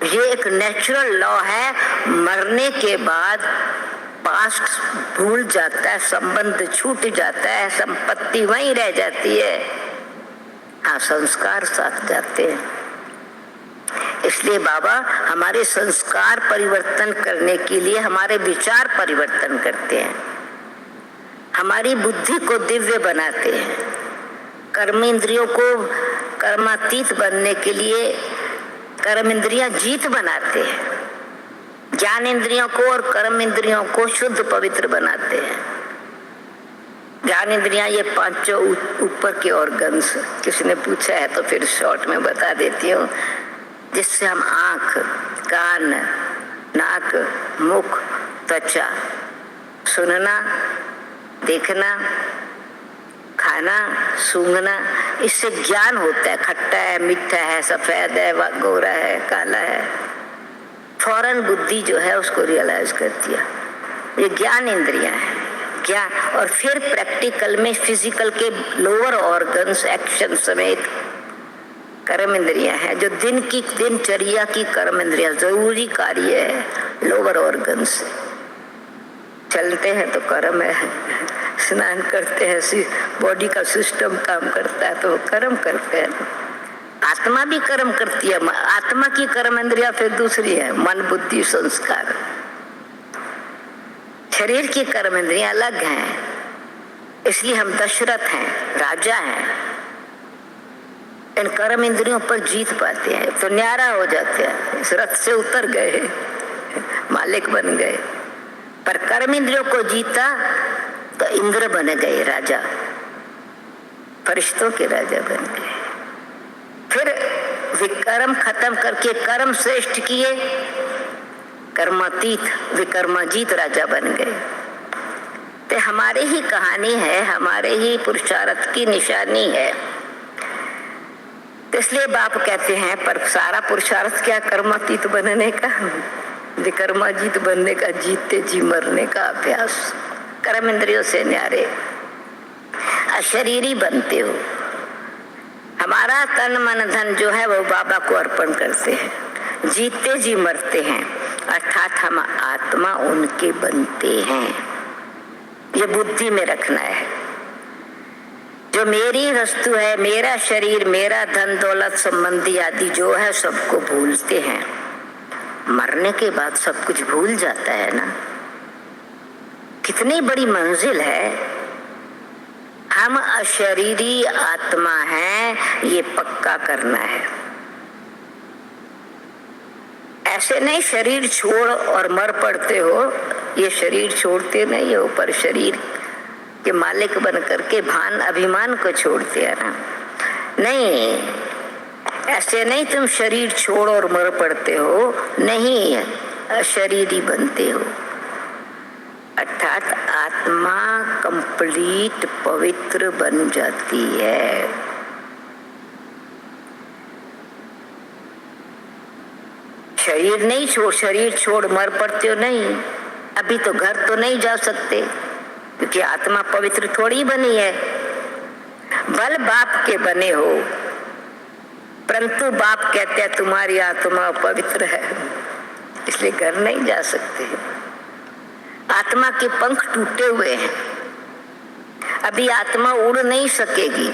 ये एक natural law है। मरने के बाद पास्ट भूल जाता है, संबंध छूट जाता है, संपत्ति वहीं रह जाती है, हाँ संस्कार साथ जाते हैं। इसलिए बाबा हमारे संस्कार परिवर्तन करने के लिए हमारे विचार परिवर्तन करते हैं, हमारी बुद्धि को दिव्य बनाते हैं, कर्म इंद्रियों को कर्मातीत बनने के लिए कर्म इंद्रियां जीत बनाते हैं, ज्ञान इंद्रियों को और कर्म इंद्रियों को शुद्ध पवित्र बनाते हैं। ज्ञान इंद्रियां ये पांचों ऊपर के ऑर्गन्स, किसी ने पूछा है तो फिर शॉर्ट में बता देती हूँ, जिससे हम आंख, कान, नाक, मुख, त्वचा, सुनना, देखना, खाना, सूंघना, इससे ज्ञान होता है, खट्टा है, मीठा है, सफेद है, गोरा है, काला है, फौरन बुद्धि जो है उसको रियलाइज करती है। ये ज्ञान इंद्रियां हैं, ज्ञान। और फिर प्रैक्टिकल में फिजिकल के लोअर ऑर्गन्स एक्शन समेत कर्म इंद्रियां हैं, जो दिन की दिनचर्या की कर्म इंद्रियां, जरूरी कार्य है लोअर ऑर्गन्स। चलते हैं तो कर्म है, स्नान करते हैं, बॉडी का सिस्टम काम करता है तो वो कर्म करते हैं। आत्मा भी कर्म करती है, आत्मा की कर्म इंद्रिया फिर दूसरी है, मन, बुद्धि, संस्कार। शरीर की कर्म इंद्रियां अलग हैं, इसलिए हम दशरथ हैं, राजा हैं, इन कर्म इंद्रियों पर जीत पाते हैं तो न्यारा हो जाते हैं, इस रथ से उतर गए, मालिक बन गए। पर कर्म इंद्रियों को जीता तो इंद्र बन गए, राजा, फरिश्तों के राजा बन गए। फिर विकर्म खत्म करके कर्म श्रेष्ठ किए, कर्मातीत विकर्माजीत राजा बन गए। तो हमारे ही कहानी है, हमारे ही पुरुषार्थ की निशानी है। तो इसलिए बाप कहते हैं पर सारा पुरुषार्थ क्या कर्मातीत बनने का, विकर्माजीत बनने का, जीतते जी मरने का अभ्यास। कर्म इंद्रियों से न्यारे अशरीरी बनते हो। हमारा तन मन धन जो है वो बाबा को अर्पण करते हैं, जीतते जी मरते हैं, अर्थात हम आत्मा उनके बनते हैं। ये बुद्धि में रखना है। जो मेरी वस्तु है, मेरा शरीर, मेरा धन दौलत संबंधी आदि जो है सबको भूलते हैं। मरने के बाद सब कुछ भूल जाता है ना। कितनी बड़ी मंजिल है। हम अशरीरी आत्मा हैं, ये पक्का करना है। ऐसे नहीं शरीर छोड़ और मर पड़ते हो, ये शरीर छोड़ते नहीं हो, पर शरीर के मालिक बन करके भान अभिमान को छोड़ते हैं ना। नहीं, ऐसे नहीं तुम शरीर छोड़ और मर पड़ते हो, नहीं, अशरीरी बनते हो। अर्थात आत्मा कंप्लीट पवित्र बन जाती है। शरीर नहीं छोड़, शरीर छोड़ मर पड़ते हो नहीं। अभी तो घर तो नहीं जा सकते क्योंकि आत्मा पवित्र थोड़ी बनी है। बल बाप के बने हो, परंतु बाप कहते हैं तुम्हारी आत्मा पवित्र है, इसलिए घर नहीं जा सकते। आत्मा के पंख टूटे हुए हैं, अभी आत्मा उड़ नहीं सकेगी।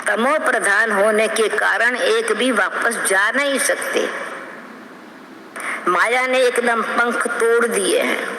तमो प्रधान होने के कारण एक भी वापस जा नहीं सकते। माया ने एकदम पंख तोड़ दिए हैं।